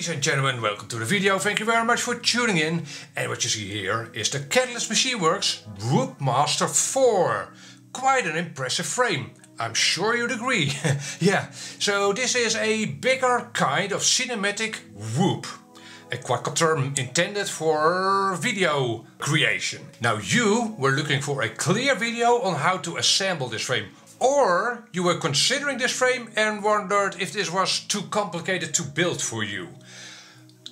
Ladies and gentlemen, welcome to the video. Thank you very much for tuning in. And what you see here is the Catalyst Machineworks WHOOPMASTER 4. Quite an impressive frame. I'm sure you'd agree. Yeah, so this is a bigger kind of cinematic whoop. A quadcopter intended for video creation. Now you were looking for a clear video on how to assemble this frame. Or you were considering this frame and wondered if this was too complicated to build for you.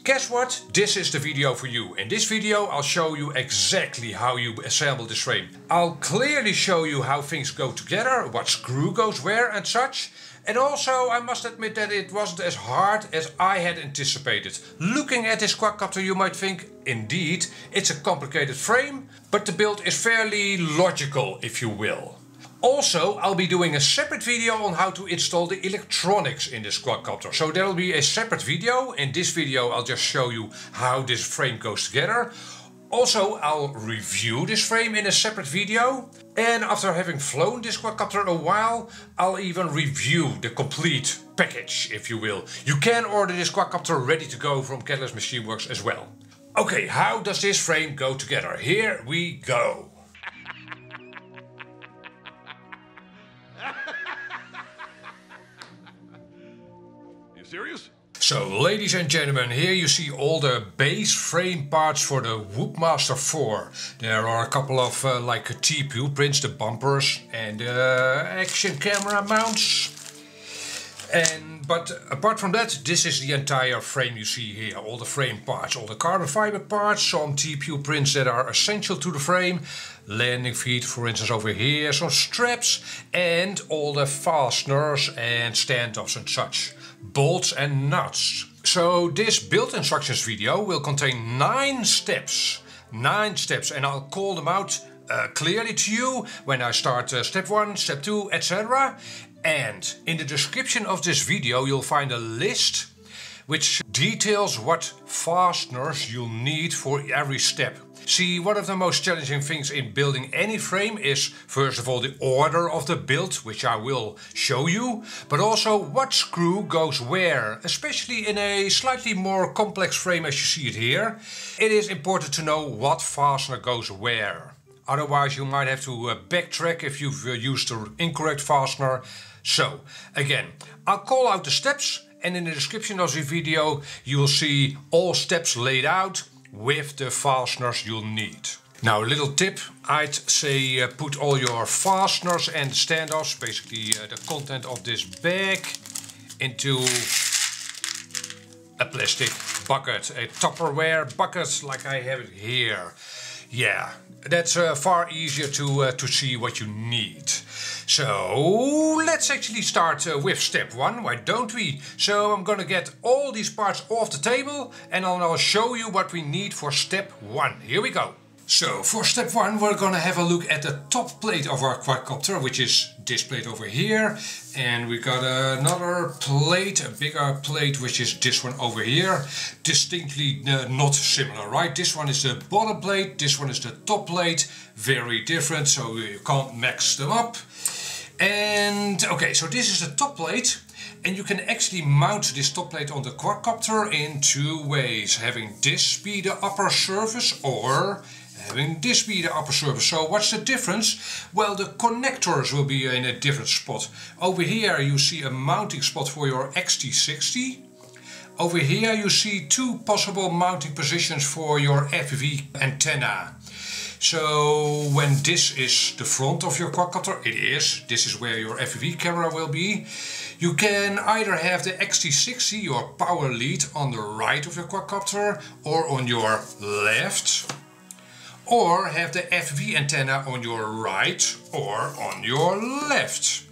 Guess what? This is the video for you. In this video I'll show you exactly how you assemble this frame. I'll clearly show you how things go together, what screw goes where and such. And also I must admit that it wasn't as hard as I had anticipated. Looking at this quadcopter you might think, indeed, it's a complicated frame, but the build is fairly logical, if you will. Also, I'll be doing a separate video on how to install the electronics in this quadcopter. So there will be a separate video. In this video I'll just show you how this frame goes together. Also, I'll review this frame in a separate video. And after having flown this quadcopter a while, I'll even review the complete package, if you will. You can order this quadcopter ready to go from Catalyst Machineworks as well. Okay, how does this frame go together? Here we go. Serious? So, ladies and gentlemen, here you see all the base frame parts for the WHOOPMASTER 4. There are a couple of like TPU prints, the bumpers and the action camera mounts. But apart from that, this is the entire frame you see here. All the frame parts, all the carbon fiber parts, some TPU prints that are essential to the frame. Landing feet, for instance, over here, some straps, and all the fasteners and standoffs and such. Bolts and nuts. So this build instructions video will contain 9 steps. 9 steps, and I'll call them out clearly to you when I start step 1, step 2, etc. And in the description of this video you'll find a list which details what fasteners you'll need for every step. See, one of the most challenging things in building any frame is, first of all, the order of the build, which I will show you, but also what screw goes where, especially in a slightly more complex frame as you see it here. It is important to know what fastener goes where. Otherwise you might have to backtrack if you've used the incorrect fastener. So, again, I'll call out the steps, and in the description of the video you'll see all steps laid out with the fasteners you'll need. Now, a little tip, I'd say put all your fasteners and standoffs, basically the content of this bag, into a plastic bucket, a Tupperware bucket like I have it here. Yeah, that's far easier to see what you need. So let's actually start with step 1, why don't we? So I'm gonna get all these parts off the table and I'll show you what we need for step 1. Here we go. So for step 1 we're gonna have a look at the top plate of our quadcopter, which is this plate over here. And we got another plate, a bigger plate, which is this one over here. Distinctly not similar, right? This one is the bottom plate, this one is the top plate. Very different, so you can't mix them up. And okay, so this is the top plate. And you can actually mount this top plate on the quadcopter in 2 ways. Having this be the upper surface or having this be the upper surface. So what's the difference? Well, the connectors will be in a different spot. Over here you see a mounting spot for your XT60. Over here you see 2 possible mounting positions for your FPV antenna. So when this is the front of your quadcopter, this is where your FPV camera will be. You can either have the XT60, your power lead, on the right of your quadcopter or on your left. Or have the FPV antenna on your right or on your left.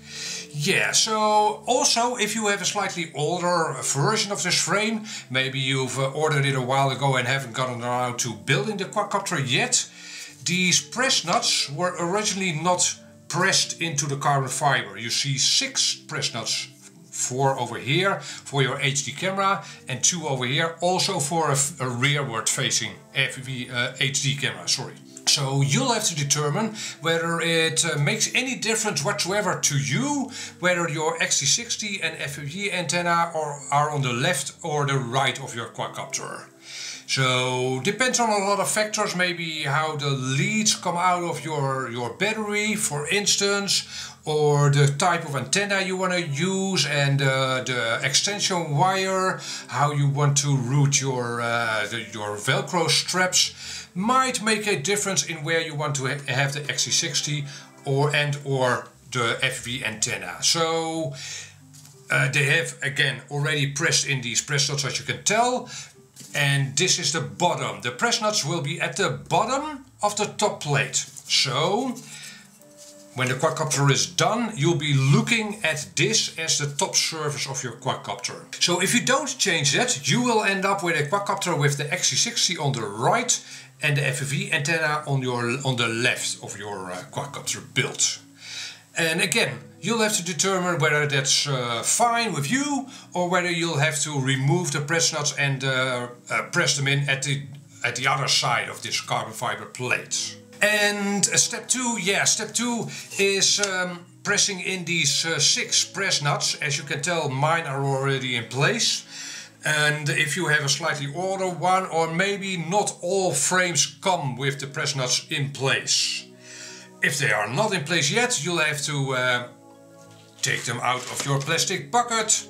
Yeah, so also if you have a slightly older version of this frame, maybe you've ordered it a while ago and haven't gotten around to building the quadcopter yet, these press nuts were originally not pressed into the carbon fiber. You see 6 press nuts. 4 over here for your HD camera and 2 over here also for a rearward facing FPV HD camera, sorry. So you'll have to determine whether it makes any difference whatsoever to you, whether your XT60 and FPV antenna are on the left or the right of your quadcopter. So depends on a lot of factors, maybe how the leads come out of your battery, for instance, or the type of antenna you want to use and the extension wire, how you want to route your Velcro straps, might make a difference in where you want to have the XT60 or the FPV antenna. So they have again already pressed in these press nuts, as you can tell. And this is the bottom. The press nuts will be at the bottom of the top plate. So when the quadcopter is done, you'll be looking at this as the top surface of your quadcopter. So if you don't change that, you will end up with a quadcopter with the XT60 on the right and the FPV antenna on the left of your quadcopter build. And again, you'll have to determine whether that's fine with you or whether you'll have to remove the press nuts and press them in at the other side of this carbon fiber plate. And step two is pressing in these 6 press nuts. As you can tell, mine are already in place. And if you have a slightly older one, or maybe not all frames come with the press nuts in place. If they are not in place yet, you'll have to take them out of your plastic bucket,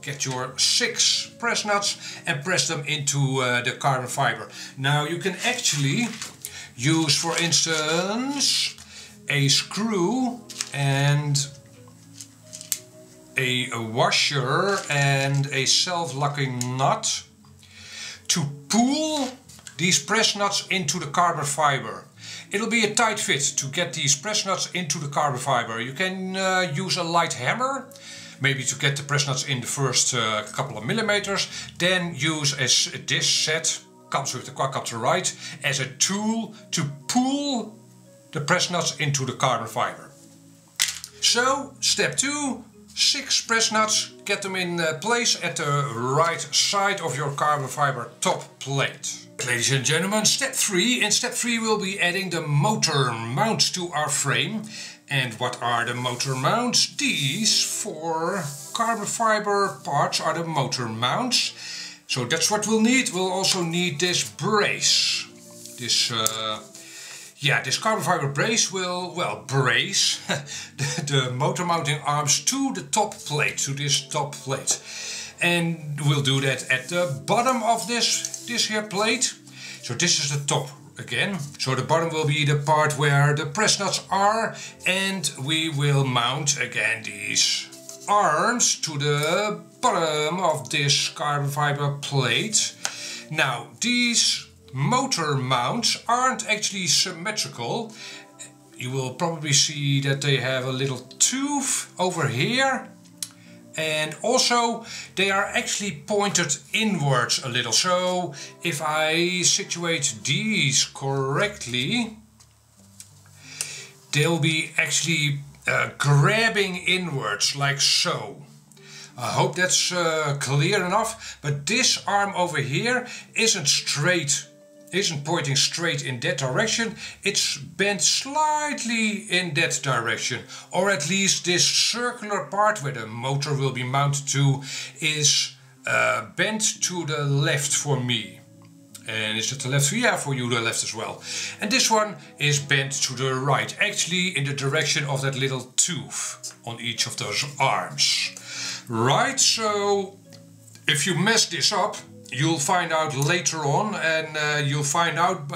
get your 6 press nuts and press them into the carbon fiber. Now you can actually use, for instance, a screw and a washer and a self-locking nut to pull these press nuts into the carbon fiber. It'll be a tight fit to get these press nuts into the carbon fiber. You can use a light hammer, maybe to get the press nuts in the first couple of millimeters. Then use this set, comes with the quadcopter right, as a tool to pull the press nuts into the carbon fiber. So, step 2, 6 press nuts, get them in place at the right side of your carbon fiber top plate. Ladies and gentlemen, step 3. In step 3 we'll be adding the motor mounts to our frame. And what are the motor mounts? These 4 carbon fiber parts are the motor mounts. So that's what we'll need. We'll also need this brace. This carbon fiber brace will, brace the motor mounting arms to the top plate, to this top plate. And we'll do that at the bottom of this here plate. So this is the top again. So the bottom will be the part where the press nuts are, and we will mount again these arms to the bottom of this carbon fiber plate. Now these motor mounts aren't actually symmetrical. You will probably see that they have a little tooth over here. And also they are actually pointed inwards a little. So if I situate these correctly, they'll be actually grabbing inwards like so. I hope that's clear enough. But this arm over here isn't pointing straight in that direction, it's bent slightly in that direction. Or at least this circular part where the motor will be mounted to is bent to the left for me. And is it the left? Yeah, for you the left as well. And this one is bent to the right, actually in the direction of that little tooth on each of those arms. Right, so if you mess this up, you'll find out later on, and you'll find out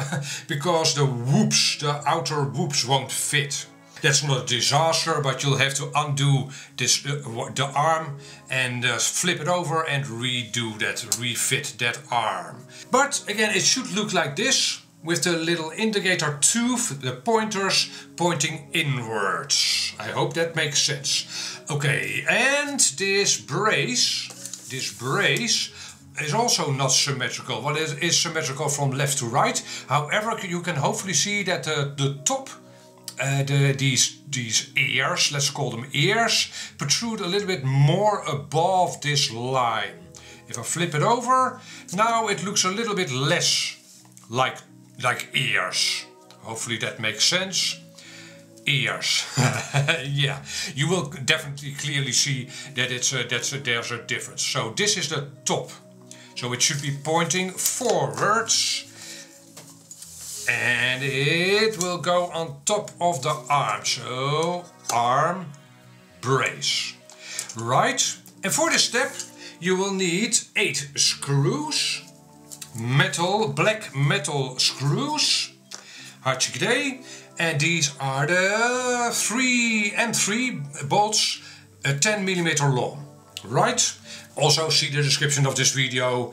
because the outer whoops won't fit. That's not a disaster, but you'll have to undo this, the arm and flip it over and redo that, refit that arm. But again, it should look like this, with the little indicator tooth, the pointers pointing inwards. I hope that makes sense. Okay, and this brace is also not symmetrical. Well, it is symmetrical from left to right. However, you can hopefully see that the top, these ears, let's call them ears, protrude a little bit more above this line. If I flip it over, now it looks a little bit less like ears. Hopefully that makes sense. Ears. Yeah, you will definitely clearly see that there's a difference. So this is the top. So it should be pointing forwards. And it will go on top of the arm. So arm brace. Right. And for this step you will need 8 screws. Black metal screws. Hartstikke idee. And these are the 3 M3 bolts, 10mm long. Right? Also see the description of this video.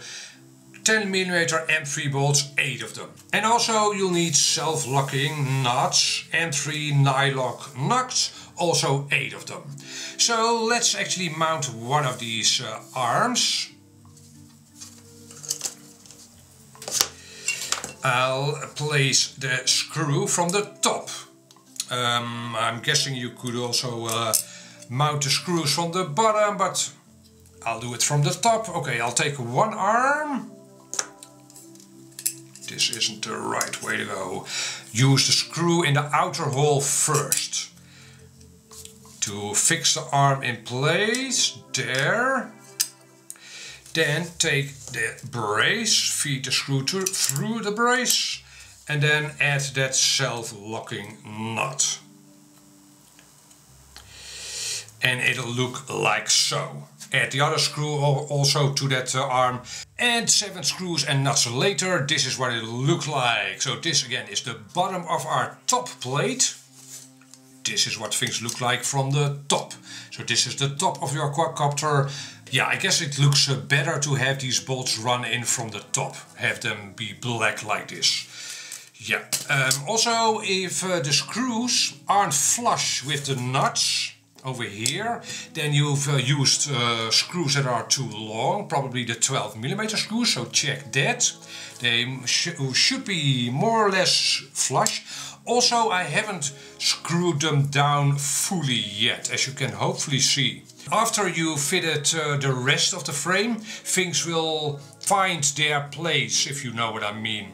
10mm M3 bolts, 8 of them. And also you'll need self-locking nuts, M3 nylon nuts, also 8 of them. So let's actually mount one of these arms. I'll place the screw from the top. I'm guessing you could also mount the screws from the bottom, but I'll do it from the top. Okay, I'll take one arm. This isn't the right way to go. Use the screw in the outer hole first. To fix the arm in place, there. Then take the brace, feed the screw through the brace, and then add that self-locking nut. And it'll look like so. Add the other screw also to that arm, and 7 screws and nuts later, this is what it'll look like. So this again is the bottom of our top plate. This is what things look like from the top. So this is the top of your quadcopter. Yeah, I guess it looks better to have these bolts run in from the top. Have them be black like this. Yeah. Also, if the screws aren't flush with the nuts over here, then you've used screws that are too long, probably the 12mm screws, so check that. They should be more or less flush. Also, I haven't screwed them down fully yet, as you can hopefully see. After you fitted the rest of the frame, things will find their place, if you know what I mean.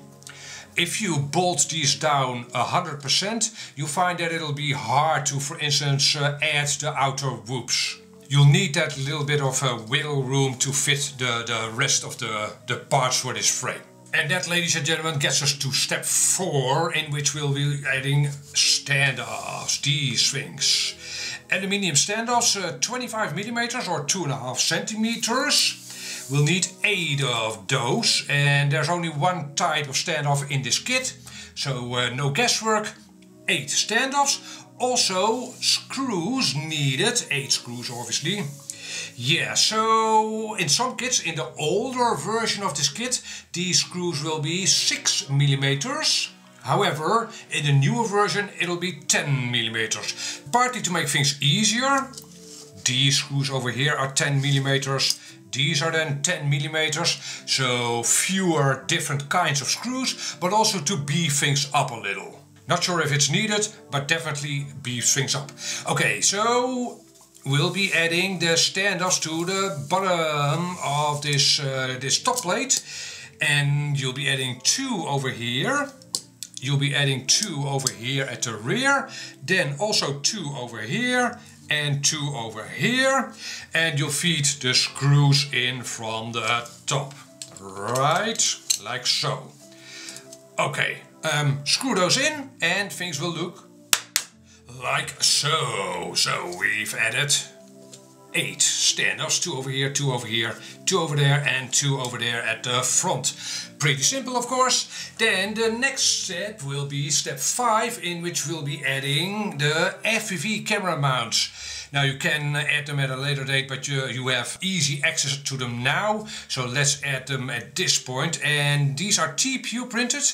If you bolt these down 100%, you find that it'll be hard to, for instance, add the outer whoops. You'll need that little bit of wiggle room to fit the rest of the parts for this frame. And that, ladies and gentlemen, gets us to step 4, in which we'll be adding standoffs, these things. Aluminium standoffs, 25mm or 2.5 centimeters. We'll need 8 of those, and there's only one type of standoff in this kit, so no guesswork. 8 standoffs. Also screws needed, 8 screws obviously. Yeah, so in some kits, in the older version of this kit, these screws will be 6mm. However, in the newer version it'll be 10mm. Partly to make things easier, these screws over here are 10mm. These are then 10mm, so fewer different kinds of screws, but also to beef things up a little. Not sure if it's needed, but definitely beefs things up. Okay, so we'll be adding the standoffs to the bottom of this top plate, and you'll be adding 2 over here. You'll be adding 2 over here at the rear, then also 2 over here, and 2 over here, and you'll feed the screws in from the top, right, like so. Okay, screw those in and things will look like so. So we've added 8 standoffs, 2 over here, 2 over here, 2 over there, and 2 over there at the front. Pretty simple, of course. Then the next step will be step 5, in which we'll be adding the FPV camera mounts. Now you can add them at a later date, but you have easy access to them now. So let's add them at this point. And these are TPU printed.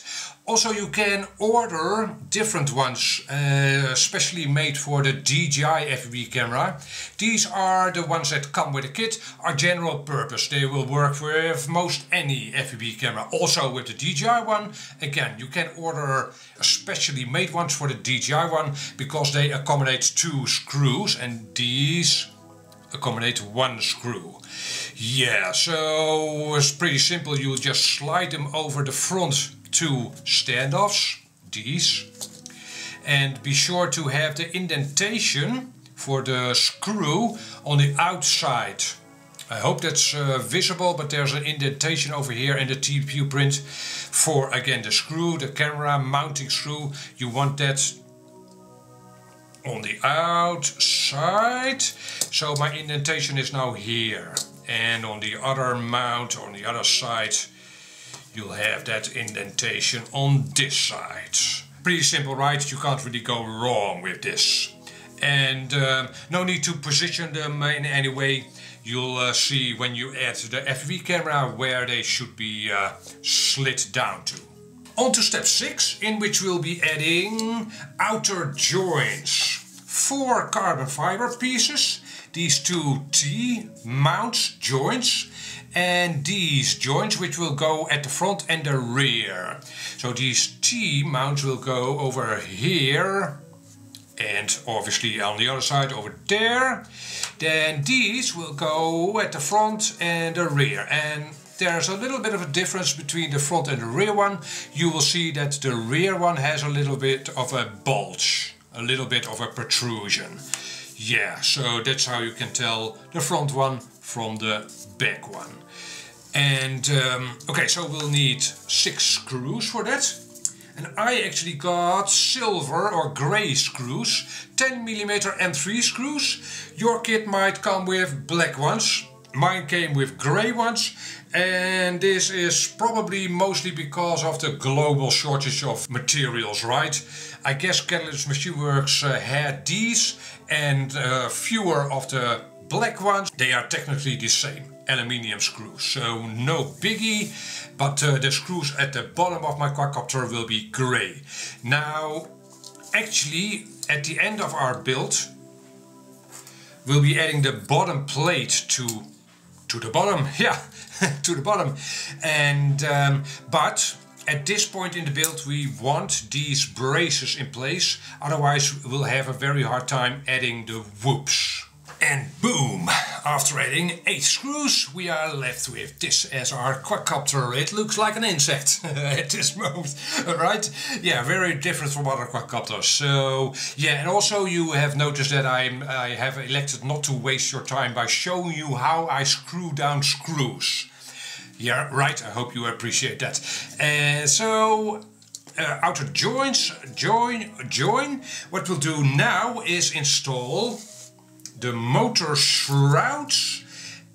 Also you can order different ones, especially made for the DJI FPV camera. These are the ones that come with the kit, are general purpose. They will work with most any FPV camera. Also with the DJI one, again, you can order specially made ones for the DJI one, because they accommodate 2 screws and these accommodate 1 screw. Yeah, so it's pretty simple. You'll just slide them over the front 2 standoffs. these. And be sure to have the indentation for the screw on the outside. I hope that's visible, but there's an indentation over here in the TPU print for, again, the screw, the camera mounting screw. You want that on the outside. So my indentation is now here. And on the other mount, on the other side, you'll have that indentation on this side. Pretty simple, right? You can't really go wrong with this. And no need to position them in any way. You'll see when you add the FPV camera where they should be slid down to. On to step 6, in which we'll be adding outer joints. 4 carbon fiber pieces, these 2 T-mount joints, and these joints which will go at the front and the rear. So these T-mounts will go over here, and obviously on the other side over there. Then these will go at the front and the rear. And there's a little bit of a difference between the front and the rear one. You will see that the rear one has a little bit of a bulge, a little bit of a protrusion. Yeah, so that's how you can tell the front one from the back one. And okay, so we'll need 6 screws for that. And I actually got silver or grey screws, 10mm M3 screws. Your kit might come with black ones. Mine came with grey ones. And this is probably mostly because of the global shortage of materials, right? I guess Catalyst Machineworks had these and fewer of the black ones. They are technically the same. Aluminium screws, so no biggie, but the screws at the bottom of my quadcopter will be grey. Now, actually, at the end of our build, we'll be adding the bottom plate to the bottom, yeah, to the bottom. And but at this point in the build, we want these braces in place, otherwise we'll have a very hard time adding the whoops. And boom! After adding 8 screws, we are left with this as our quadcopter. It looks like an insect at this moment, right? Yeah, very different from other quadcopters. So yeah, and also you have noticed that I have elected not to waste your time by showing you how I screw down screws. Yeah, right. I hope you appreciate that. Outer joints, join. What we'll do now is install the motor shrouds,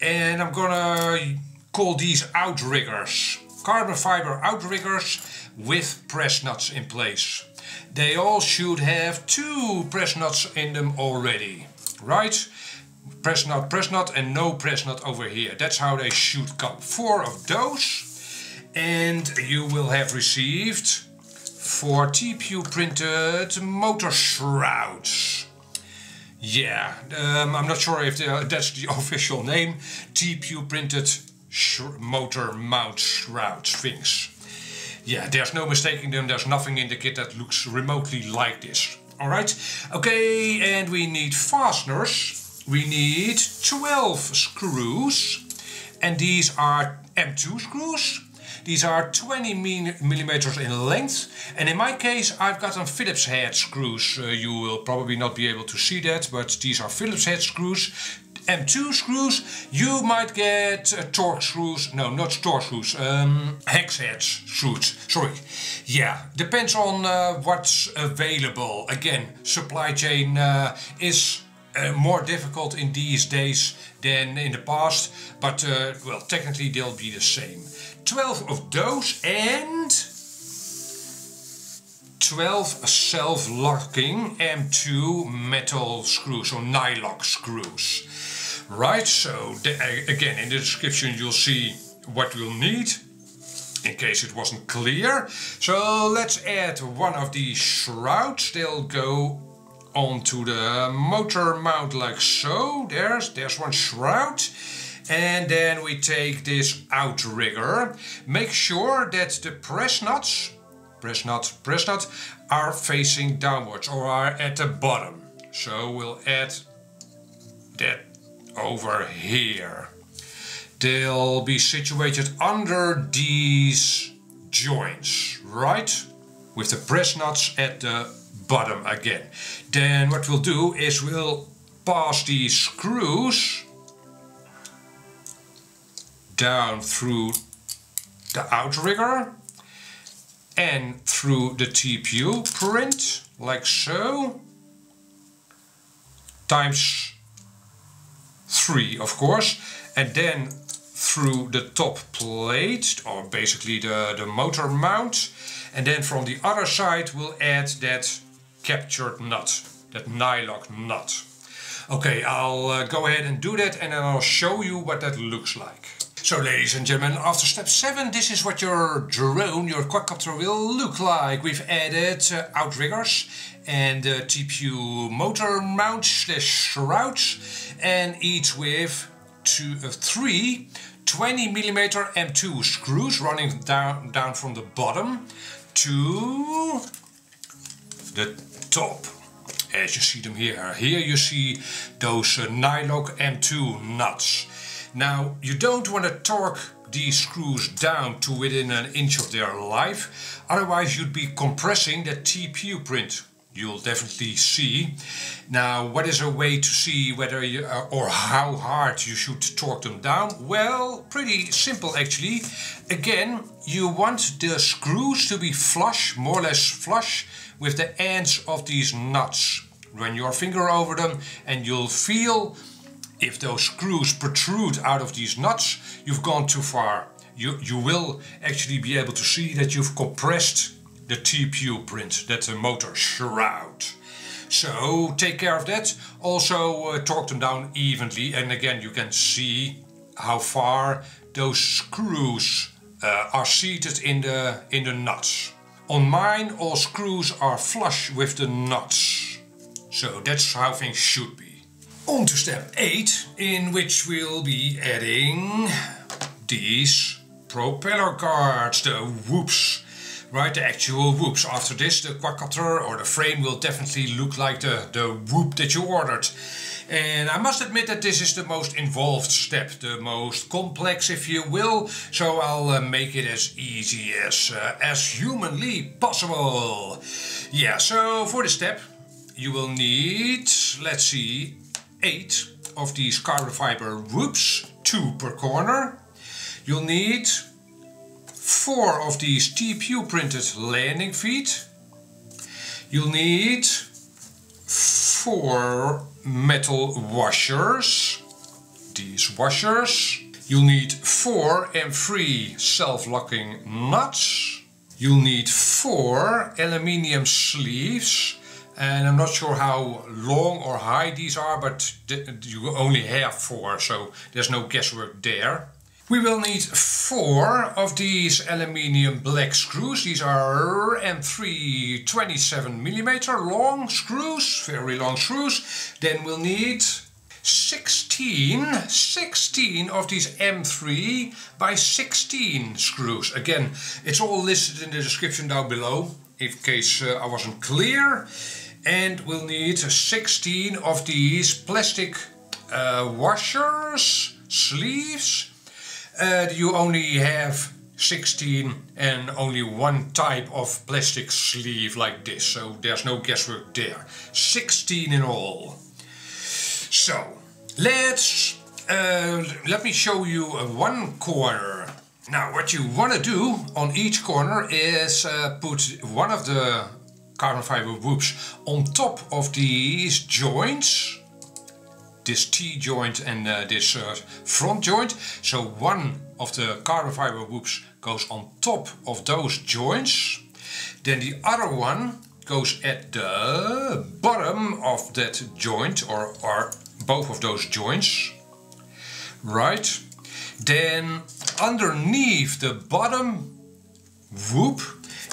and I'm gonna call these outriggers. Carbon fiber outriggers with press nuts in place. They all should have 2 press nuts in them already, right? Press nut and no press nut over here. That's how they should come. 4 of those, and you will have received 4 TPU printed motor shrouds. Yeah, I'm not sure if that's the official name. TPU printed motor mount shrouds things. Yeah, there's no mistaking them. There's nothing in the kit that looks remotely like this. Alright, okay, and we need fasteners. We need 12 screws, and these are M2 screws. These are 20mm in length, and in my case I've got some Phillips head screws. You will probably not be able to see that, but these are Phillips head screws. M2 screws. You might get torque screws, no, not torque screws, hex head screws, sorry. Yeah, depends on what's available. Again, supply chain is more difficult in these days than in the past, but well, technically they'll be the same. 12 of those and 12 self-locking M2 metal screws, or nylon screws. Right, so again in the description you'll see what we'll need, in case it wasn't clear. So let's add one of these shrouds. They'll go onto the motor mount like so. There's one shroud. And then we take this outrigger. Make sure that the press nuts are facing downwards or are at the bottom. So we'll add that over here. They'll be situated under these joints, right? with the press nuts at the bottom again. Then what we'll do is we'll pass these screws down through the outrigger and through the TPU print, like so, times 3 of course, and then through the top plate, or basically the motor mount, and then from the other side we'll add that captured nut, that nylon nut. Okay, I'll go ahead and do that, and then I'll show you what that looks like. So ladies and gentlemen, after step 7, this is what your drone, your quadcopter will look like. We've added outriggers and TPU motor mount / shrouds, and each with 3 20mm M2 screws running down from the bottom to the top. As you see them here. Here you see those nylon M2 nuts. Now, you don't want to torque these screws down to within an inch of their life, otherwise you'd be compressing the TPU print. You'll definitely see. Now, what is a way to see whether you, or how hard you should torque them down? Well, pretty simple actually. Again, you want the screws to be flush, more or less flush, with the ends of these nuts. Run your finger over them and you'll feel if those screws protrude out of these nuts, you've gone too far. You will actually be able to see that you've compressed the TPU print, that's a motor shroud. So take care of that. Also torque them down evenly, and again you can see how far those screws are seated in the nuts. On mine all screws are flush with the nuts. So that's how things should be. On to step 8, in which we'll be adding these propeller guards, the whoops, right, the actual whoops. After this, the quadcopter or the frame will definitely look like the whoop that you ordered. And I must admit that this is the most involved step, the most complex if you will, so I'll make it as easy as humanly possible. Yeah, so for this step you will need, let's see, 8 of these carbon fiber whoops, 2 per corner. You'll need 4 of these TPU printed landing feet. You'll need 4 metal washers, these washers. You'll need 4 M3 self-locking nuts. You'll need 4 aluminium sleeves. And I'm not sure how long or high these are, but you only have 4, so there's no guesswork there. We will need 4 of these aluminium black screws. These are M3 27mm long screws, very long screws. Then we'll need 16 of these M3 by 16 screws. Again, it's all listed in the description down below, in case I wasn't clear. And we'll need 16 of these plastic washers, sleeves. You only have 16 and only one type of plastic sleeve like this, so there's no guesswork there. 16 in all. So let me show you one corner. Now what you want to do on each corner is put one of the carbon fiber whoops on top of these joints, this T-joint and this front joint. So one of the carbon fiber whoops goes on top of those joints. Then the other one goes at the bottom of that joint, or both of those joints. Right. Then underneath the bottom whoop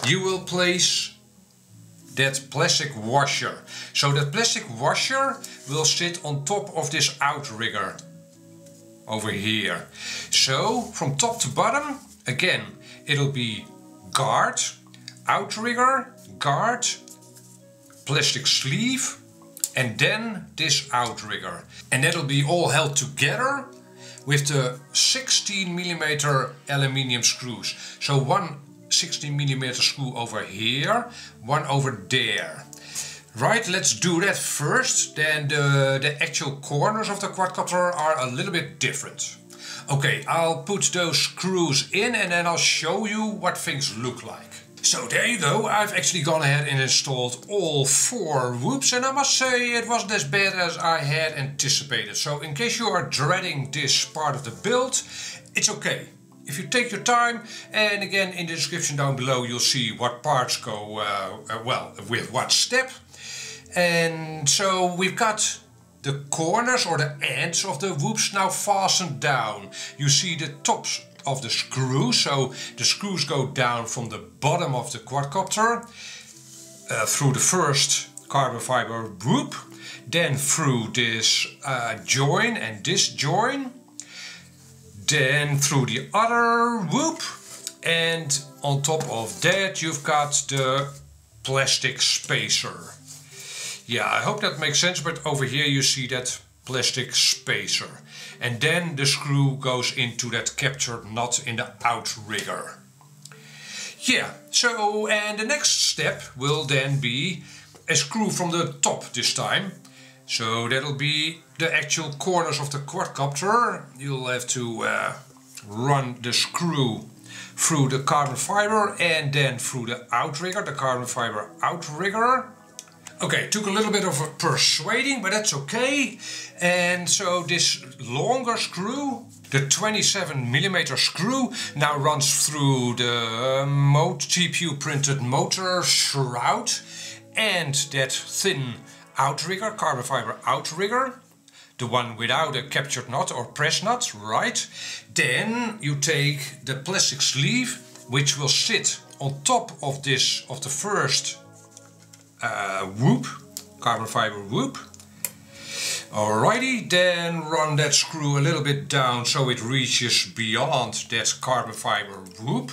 you will place that plastic washer. So that plastic washer will sit on top of this outrigger over here. So from top to bottom, again, it'll be guard, outrigger, guard, plastic sleeve, and then this outrigger. And that'll be all held together with the 16mm aluminium screws. So one 16mm screw over here, one over there. Right, let's do that first. Then the actual corners of the quadcopter are a little bit different. Okay, I'll put those screws in and then I'll show you what things look like. So there you go, I've actually gone ahead and installed all 4 whoops, and I must say it wasn't as bad as I had anticipated. So in case you are dreading this part of the build, it's okay. If you take your time, and again in the description down below you'll see what parts go well with what step. And so we've got the corners or the ends of the whoops now fastened down. You see the tops of the screws, so the screws go down from the bottom of the quadcopter through the first carbon fiber whoop, then through this join and this join, then through the other whoop, and on top of that you've got the plastic spacer. Yeah, I hope that makes sense, but over here you see that plastic spacer. And then the screw goes into that captured knot in the outrigger. Yeah, so and the next step will then be a screw from the top this time. So that'll be the actual corners of the quadcopter. You'll have to run the screw through the carbon fiber and then through the outrigger, the carbon fiber outrigger. Okay, took a little bit of a persuading, but that's okay. And so this longer screw, the 27mm screw, now runs through the TPU printed motor shroud and that thin outrigger, carbon fiber outrigger, the one without a captured knot or press knot, right? Then you take the plastic sleeve, which will sit on top of this, of the first whoop, carbon fiber whoop. Alrighty, then run that screw a little bit down so it reaches beyond that carbon fiber whoop.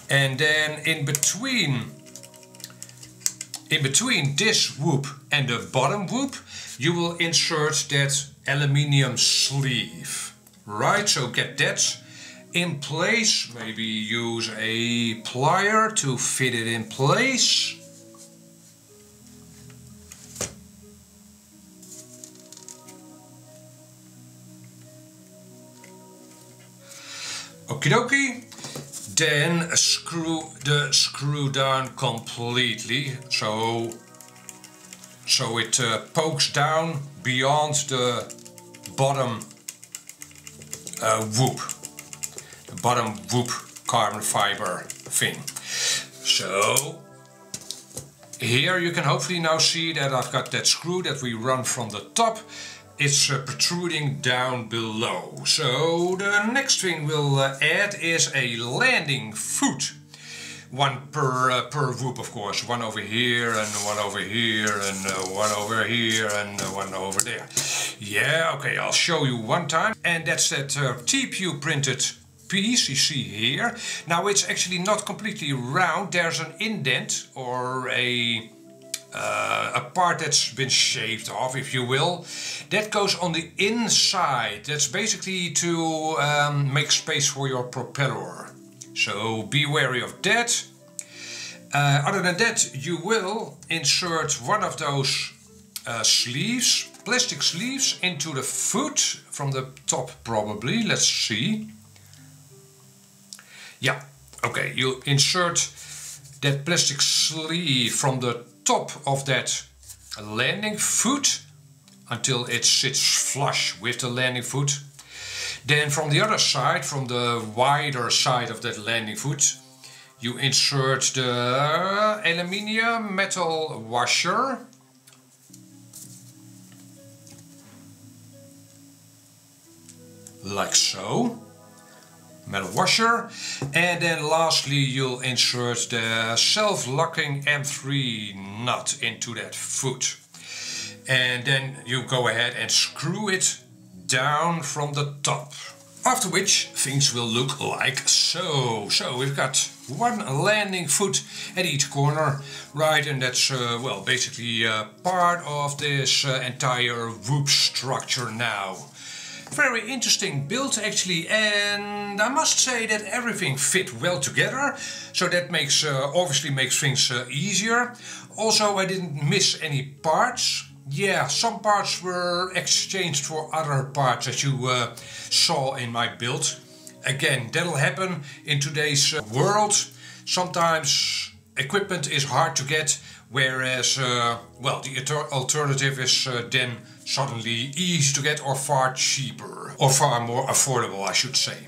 And then in between this whoop and the bottom whoop, you will insert that aluminium sleeve. Right, so get that in place, maybe use a plier to fit it in place. Okie dokie. Then screw the screw down completely, so it pokes down beyond the bottom whoop. Bottom whoop carbon fiber thing. So here you can hopefully now see that I've got that screw that we run from the top. It's protruding down below. So the next thing we'll add is a landing foot. One per whoop, of course. One over here and one over here and one over here and one over there. Yeah, okay, I'll show you one time. And that's that TPU printed piece you see here. Now it's actually not completely round. There's an indent or a part that's been shaved off, if you will. That goes on the inside. That's basically to make space for your propeller. So be wary of that. Other than that, you will insert one of those sleeves, plastic sleeves, into the foot from the top probably. Let's see. Yeah, okay, you insert that plastic sleeve from the top of that landing foot until it sits flush with the landing foot. Then from the other side, from the wider side of that landing foot, you insert the aluminium metal washer. Like so. Metal washer, and then lastly you'll insert the self-locking M3 nut into that foot, and then you go ahead and screw it down from the top, after which things will look like so. So we've got one landing foot at each corner, right, and that's well, basically part of this entire whoop structure now. Very interesting build actually, and I must say that everything fit well together, so that makes obviously makes things easier. Also, I didn't miss any parts. Yeah, some parts were exchanged for other parts as you saw in my build. Again, that'll happen in today's world. Sometimes equipment is hard to get, whereas well, the alternative is then suddenly easy to get or far cheaper, or far more affordable, I should say.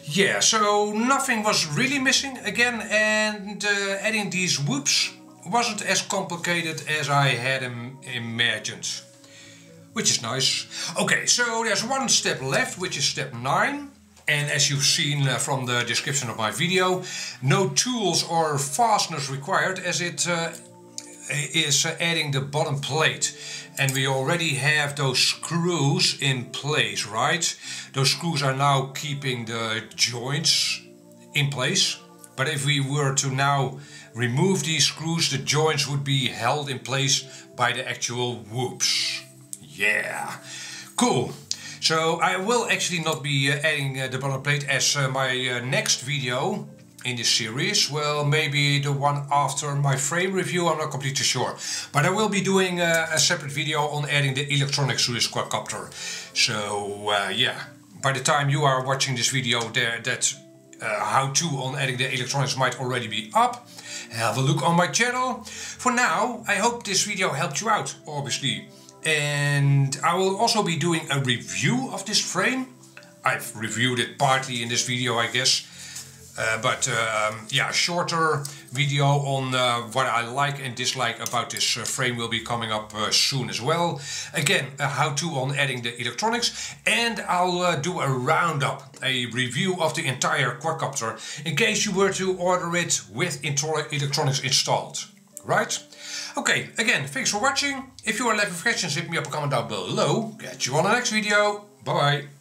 Yeah, so nothing was really missing again, and adding these whoops wasn't as complicated as I had imagined, which is nice. Okay, so there's one step left, which is step 9. And as you've seen from the description of my video, no tools or fasteners required, as it is adding the bottom plate. And we already have those screws in place, right? Those screws are now keeping the joints in place. But if we were to now remove these screws, the joints would be held in place by the actual whoops. Yeah, cool. So I will actually not be adding the bottom plate as my next video in this series. Well, maybe the one after my frame review, I'm not completely sure. But I will be doing a separate video on adding the electronics to this quadcopter. So yeah, by the time you are watching this video, that how-to on adding the electronics might already be up. Have a look on my channel. For now, I hope this video helped you out, obviously. And I will also be doing a review of this frame. I've reviewed it partly in this video, I guess. But yeah, a shorter video on what I like and dislike about this frame will be coming up soon as well. Again, a how-to on adding the electronics, and I'll do a roundup, a review of the entire quadcopter in case you were to order it with electronics installed. Right? Okay, again, thanks for watching. If you are left with questions, hit me up a comment down below. Catch you on the next video. Bye bye.